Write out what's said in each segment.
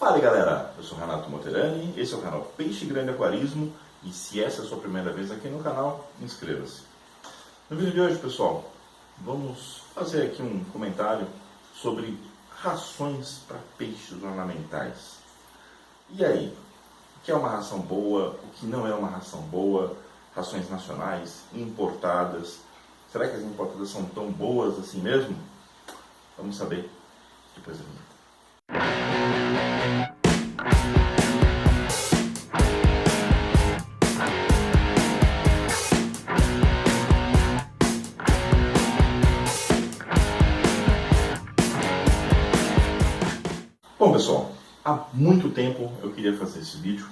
Fala aí, galera, eu sou Renato Moterani, esse é o canal Peixe Grande Aquarismo e se essa é a sua primeira vez aqui no canal, inscreva-se. No vídeo de hoje, pessoal, vamos fazer aqui um comentário sobre rações para peixes ornamentais. E aí, o que é uma ração boa, o que não é uma ração boa, rações nacionais, importadas, será que as importadas são tão boas assim mesmo? Vamos saber depois da vinheta. Bom, pessoal, há muito tempo eu queria fazer esse vídeo,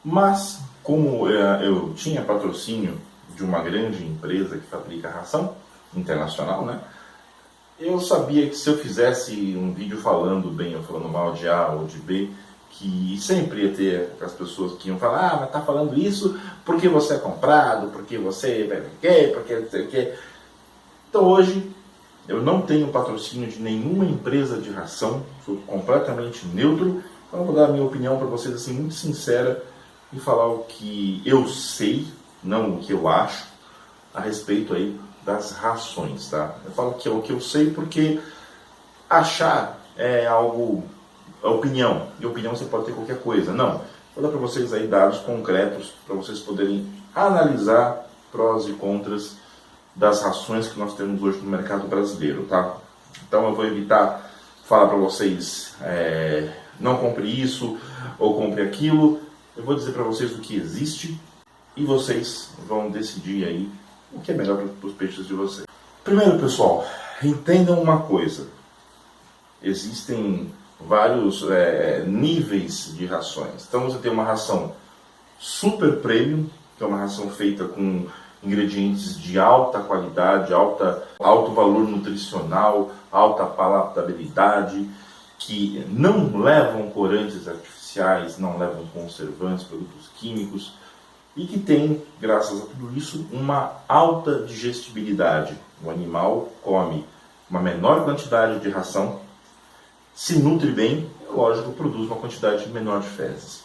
mas como eu tinha patrocínio de uma grande empresa que fabrica ração internacional, né? Eu sabia que se eu fizesse um vídeo falando bem ou falando mal de A ou de B, que sempre ia ter as pessoas que iam falar, mas tá falando isso porque você é comprado, porque você porque não sei o quê. Então hoje eu não tenho patrocínio de nenhuma empresa de ração, sou completamente neutro, então eu vou dar a minha opinião para vocês assim, muito sincera e falar o que eu sei, não o que eu acho, a respeito aí das rações, tá? Eu falo que é o que eu sei porque achar é algo, é opinião, e opinião você pode ter qualquer coisa, não. Vou dar para vocês aí dados concretos para vocês poderem analisar prós e contras das rações que nós temos hoje no mercado brasileiro, tá? Então eu vou evitar falar para vocês, não compre isso ou compre aquilo. Eu vou dizer para vocês o que existe e vocês vão decidir aí o que é melhor para os peixes de vocês. Primeiro, pessoal, entendam uma coisa. Existem vários níveis de rações. Então você tem uma ração super premium, que é uma ração feita com ingredientes de alta qualidade, alto valor nutricional, alta palatabilidade, que não levam corantes artificiais, não levam conservantes, produtos químicos, e que tem, graças a tudo isso, uma alta digestibilidade. O animal come uma menor quantidade de ração, se nutre bem, lógico, produz uma quantidade menor de fezes.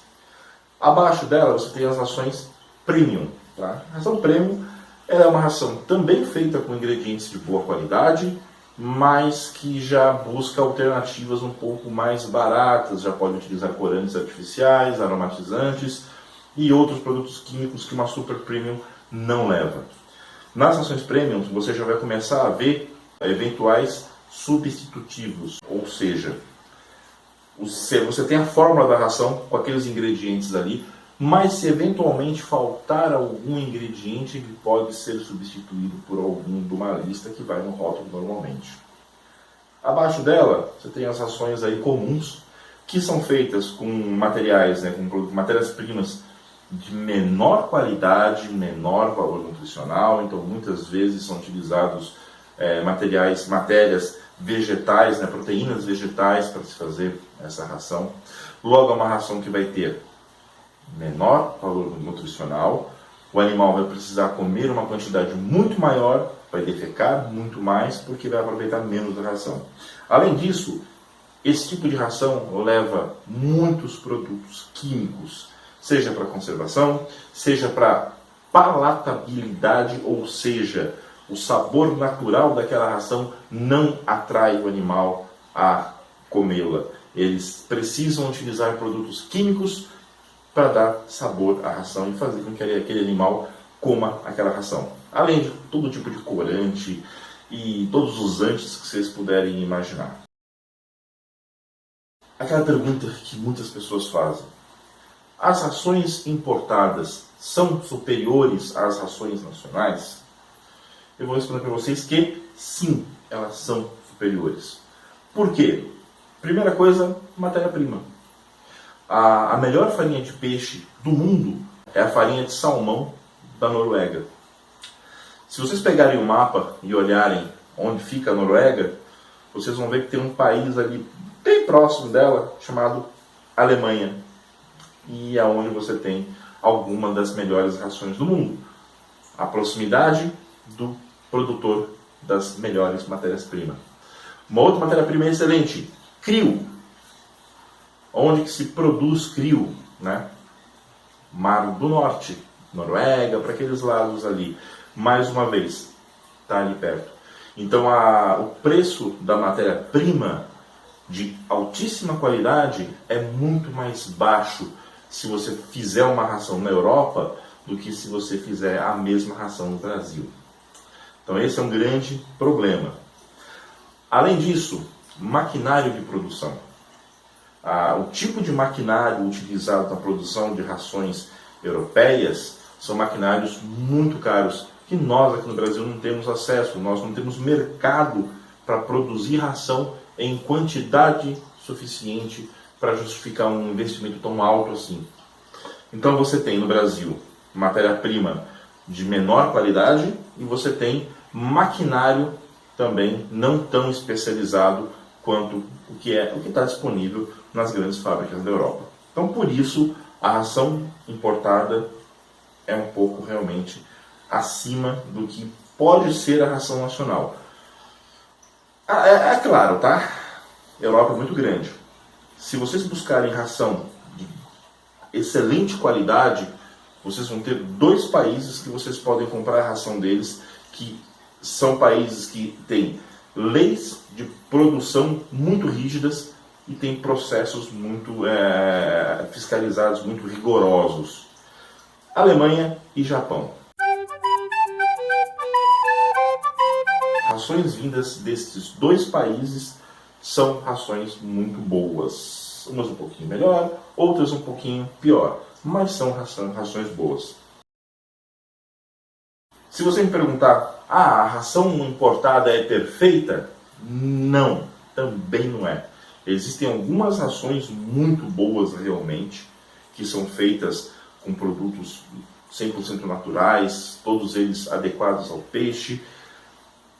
Abaixo dela você tem as rações premium. Tá? A ração premium é uma ração também feita com ingredientes de boa qualidade, mas que já busca alternativas um pouco mais baratas, já pode utilizar corantes artificiais, aromatizantes e outros produtos químicos que uma super premium não leva. Nas rações premium você já vai começar a ver eventuais substitutivos, ou seja, você tem a fórmula da ração com aqueles ingredientes ali, mas se eventualmente faltar algum ingrediente, ele pode ser substituído por algum de uma lista que vai no rótulo normalmente. Abaixo dela, você tem as rações aí comuns, que são feitas com materiais, com matérias-primas de menor qualidade, menor valor nutricional, então muitas vezes são utilizados matérias vegetais, proteínas vegetais para se fazer essa ração. Logo é uma ração que vai ter menor valor nutricional, o animal vai precisar comer uma quantidade muito maior, vai defecar muito mais, porque vai aproveitar menos da ração. Além disso, esse tipo de ração leva muitos produtos químicos, seja para conservação, seja para palatabilidade, ou seja, o sabor natural daquela ração não atrai o animal a comê-la. Eles precisam utilizar produtos químicos para dar sabor à ração e fazer com que aquele animal coma aquela ração. Além de todo tipo de corante e todos os antes que vocês puderem imaginar. Aquela pergunta que muitas pessoas fazem: as rações importadas são superiores às rações nacionais? Eu vou responder para vocês que sim, elas são superiores. Por quê? Primeira coisa, matéria-prima. A melhor farinha de peixe do mundo é a farinha de salmão da Noruega. Se vocês pegarem o mapa e olharem onde fica a Noruega, vocês vão ver que tem um país ali bem próximo dela, chamado Alemanha. E é onde você tem alguma das melhores rações do mundo. A proximidade do produtor das melhores matérias-primas. Uma outra matéria-prima excelente, crio. onde que se produz crio, né? Mar do Norte, Noruega, para aqueles lados ali. Mais uma vez, está ali perto. Então o preço da matéria-prima de altíssima qualidade é muito mais baixo se você fizer uma ração na Europa do que se você fizer a mesma ração no Brasil. Então esse é um grande problema. Além disso, maquinário de produção. O tipo de maquinário utilizado na produção de rações europeias são maquinários muito caros, que nós aqui no Brasil não temos acesso, nós não temos mercado para produzir ração em quantidade suficiente para justificar um investimento tão alto assim. Então você tem no Brasil matéria-prima de menor qualidade e você tem maquinário também não tão especializado quanto o que está disponível nas grandes fábricas da Europa. Então por isso a ração importada é um pouco realmente acima do que pode ser a ração nacional. É claro, tá? A Europa é muito grande. Se vocês buscarem ração de excelente qualidade, vocês vão ter 2 países que vocês podem comprar a ração deles, que são países que têm leis de produção muito rígidas e têm processos muito fiscalizados, muito rigorosos. Alemanha e Japão. Rações vindas destes 2 países são rações muito boas. Umas um pouquinho melhor, outras um pouquinho pior, mas são rações boas. Se você me perguntar, a ração importada é perfeita? Não, também não é. Existem algumas rações muito boas realmente, que são feitas com produtos 100% naturais, todos eles adequados ao peixe,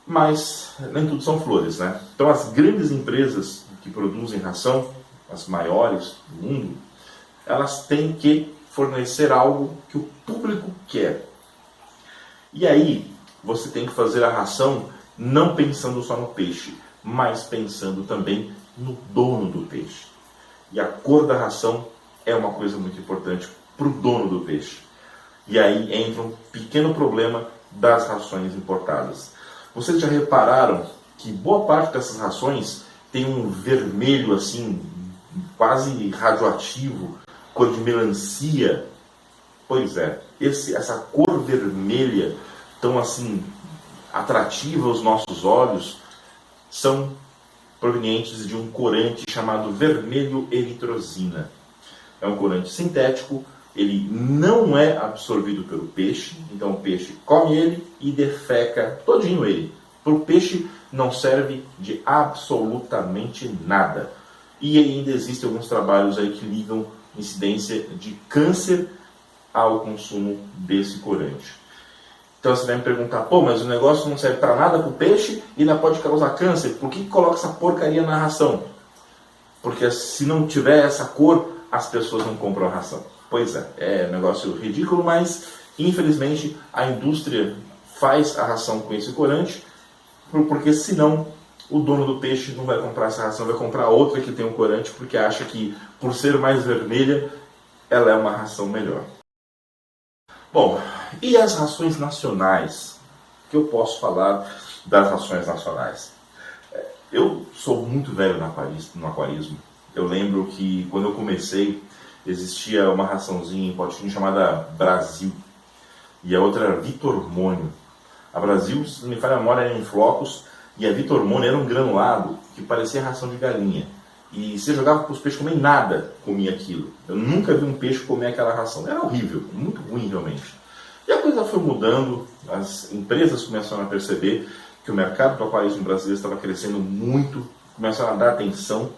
mas nem tudo são flores, né? Então as grandes empresas que produzem ração, as maiores do mundo, elas têm que fornecer algo que o público quer. E aí você tem que fazer a ração não pensando só no peixe, mas pensando também no dono do peixe. E a cor da ração é uma coisa muito importante para o dono do peixe. E aí entra um pequeno problema das rações importadas. Vocês já repararam que boa parte dessas rações tem um vermelho assim, quase radioativo, cor de melancia? Pois é, essa cor vermelha, tão assim atrativa aos nossos olhos, são provenientes de um corante chamado vermelho eritrosina. É um corante sintético, ele não é absorvido pelo peixe, então o peixe come ele e defeca todinho ele. Para o peixe não serve de absolutamente nada. E ainda existem alguns trabalhos aí que ligam incidência de câncer ao consumo desse corante. Então você vai me perguntar, pô, mas o negócio não serve para nada para o peixe e ainda pode causar câncer, por que coloca essa porcaria na ração? Porque se não tiver essa cor, as pessoas não compram a ração. Pois é um negócio ridículo, mas infelizmente a indústria faz a ração com esse corante, porque senão o dono do peixe não vai comprar essa ração, vai comprar outra que tem um corante, porque acha que por ser mais vermelha, ela é uma ração melhor. Bom, e as rações nacionais? O que eu posso falar das rações nacionais? Eu sou muito velho no aquarismo. Eu lembro que quando eu comecei, existia uma raçãozinha em potinho chamada Brasil. E a outra era Vitor Hormônio. A Brasil, se não me falha a memória, era em flocos. E a Vitor Hormônio era um granulado que parecia ração de galinha. E você jogava para os peixes comer nada, comia aquilo. Eu nunca vi um peixe comer aquela ração. Era horrível, muito ruim realmente. E a coisa foi mudando, as empresas começaram a perceber que o mercado do aquarismo brasileiro estava crescendo muito, começaram a dar atenção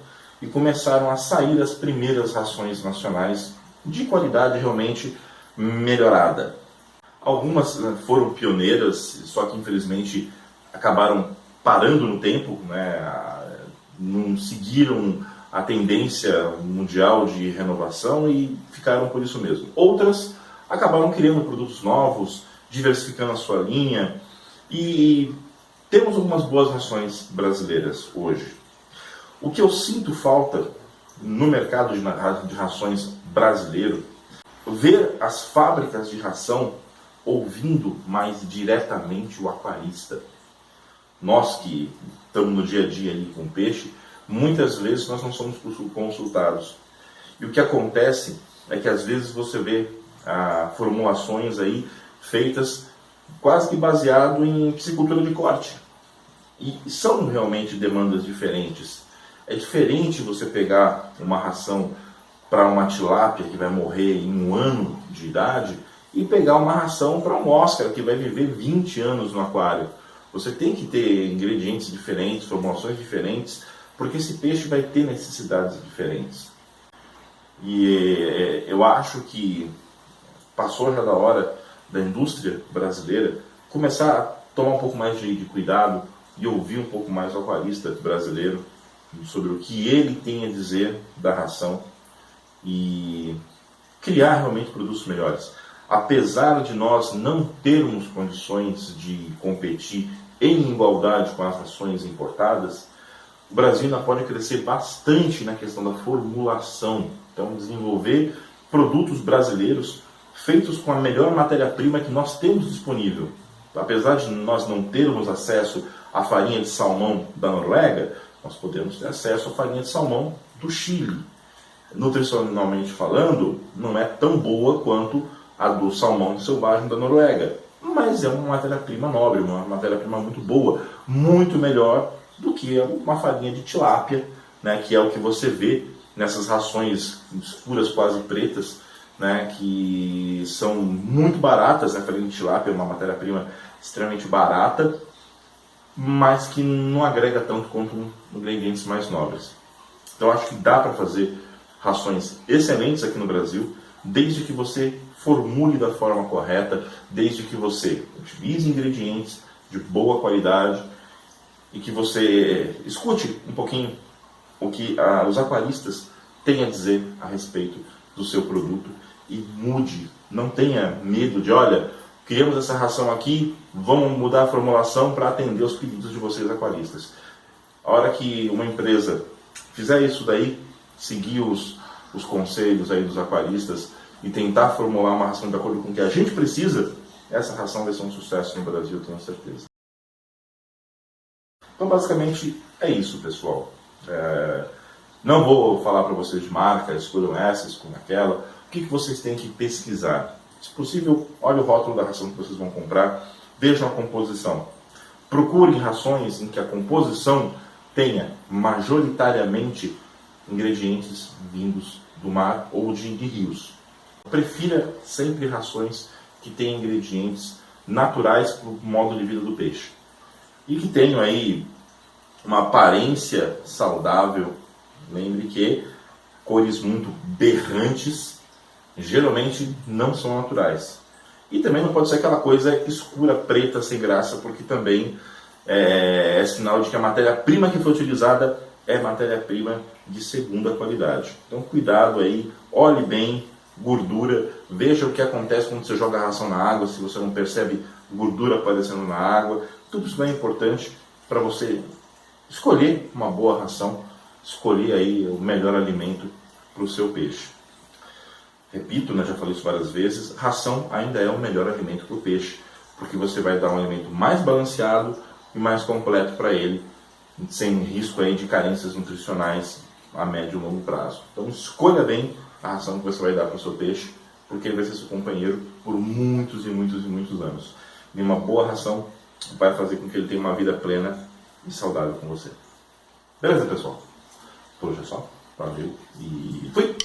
e começaram a sair as primeiras rações nacionais de qualidade realmente melhorada. Algumas foram pioneiras, só que infelizmente acabaram parando no tempo, né? Não seguiram a tendência mundial de renovação e ficaram por isso mesmo. Outras acabaram criando produtos novos, diversificando a sua linha e temos algumas boas rações brasileiras hoje. O que eu sinto falta no mercado de rações brasileiro, ver as fábricas de ração ouvindo mais diretamente o aquarista. Nós que estamos no dia a dia ali com peixe, muitas vezes nós não somos consultados. E o que acontece é que às vezes você vê formulações aí feitas quase que baseado em piscicultura de corte. E são realmente demandas diferentes. É diferente você pegar uma ração para uma tilápia que vai morrer em 1 ano de idade e pegar uma ração para um Oscar que vai viver 20 anos no aquário. Você tem que ter ingredientes diferentes, formulações diferentes, porque esse peixe vai ter necessidades diferentes. E eu acho que passou já da hora da indústria brasileira começar a tomar um pouco mais de cuidado e ouvir um pouco mais o aquarista brasileiro sobre o que ele tem a dizer da ração e criar realmente produtos melhores. Apesar de nós não termos condições de competir em igualdade com as rações importadas, o Brasil ainda pode crescer bastante na questão da formulação. Então, desenvolver produtos brasileiros feitos com a melhor matéria-prima que nós temos disponível. Apesar de nós não termos acesso à farinha de salmão da Noruega, nós podemos ter acesso à farinha de salmão do Chile. Nutricionalmente falando, não é tão boa quanto a do salmão selvagem da Noruega, mas é uma matéria-prima nobre, uma matéria-prima muito boa, muito melhor do que uma farinha de tilápia, né, que é o que você vê nessas rações escuras, quase pretas, né, que são muito baratas. A farinha de tilápia é uma matéria-prima extremamente barata, mas que não agrega tanto quanto ingredientes mais nobres. Então acho que dá para fazer rações excelentes aqui no Brasil, desde que você formule da forma correta, desde que você utilize ingredientes de boa qualidade e que você escute um pouquinho o que os aquaristas têm a dizer a respeito do seu produto e mude. Não tenha medo de, olha, criamos essa ração aqui, vamos mudar a formulação para atender os pedidos de vocês aquaristas. A hora que uma empresa fizer isso daí, seguir os conselhos aí dos aquaristas e tentar formular uma ração de acordo com o que a gente precisa, essa ração vai ser um sucesso no Brasil, eu tenho certeza. Então, basicamente, é isso, pessoal. Não vou falar para vocês de marca, escolham essa, escolham aquela. O que vocês têm que pesquisar? Se possível, olhe o rótulo da ração que vocês vão comprar, vejam a composição. Procurem rações em que a composição tenha majoritariamente ingredientes vindos do mar ou de rios. Prefira sempre rações que tenham ingredientes naturais para o modo de vida do peixe e que tenham aí uma aparência saudável. Lembre que cores muito berrantes geralmente não são naturais. E também não pode ser aquela coisa escura, preta, sem graça, porque também é sinal de que a matéria-prima que foi utilizada é matéria-prima de segunda qualidade. Então cuidado aí, olhe bem, gordura, veja o que acontece quando você joga a ração na água, se você não percebe gordura aparecendo na água. Tudo isso é importante para você escolher uma boa ração, escolher aí o melhor alimento para o seu peixe. Repito, já falei isso várias vezes, ração ainda é o melhor alimento para o peixe, porque você vai dar um alimento mais balanceado e mais completo para ele, sem risco aí de carências nutricionais a médio e longo prazo. Então escolha bem a ração que você vai dar para o seu peixe, porque ele vai ser seu companheiro por muitos e muitos e muitos anos. E uma boa ração vai fazer com que ele tenha uma vida plena e saudável com você. Beleza, pessoal? Por hoje é só. Valeu e fui!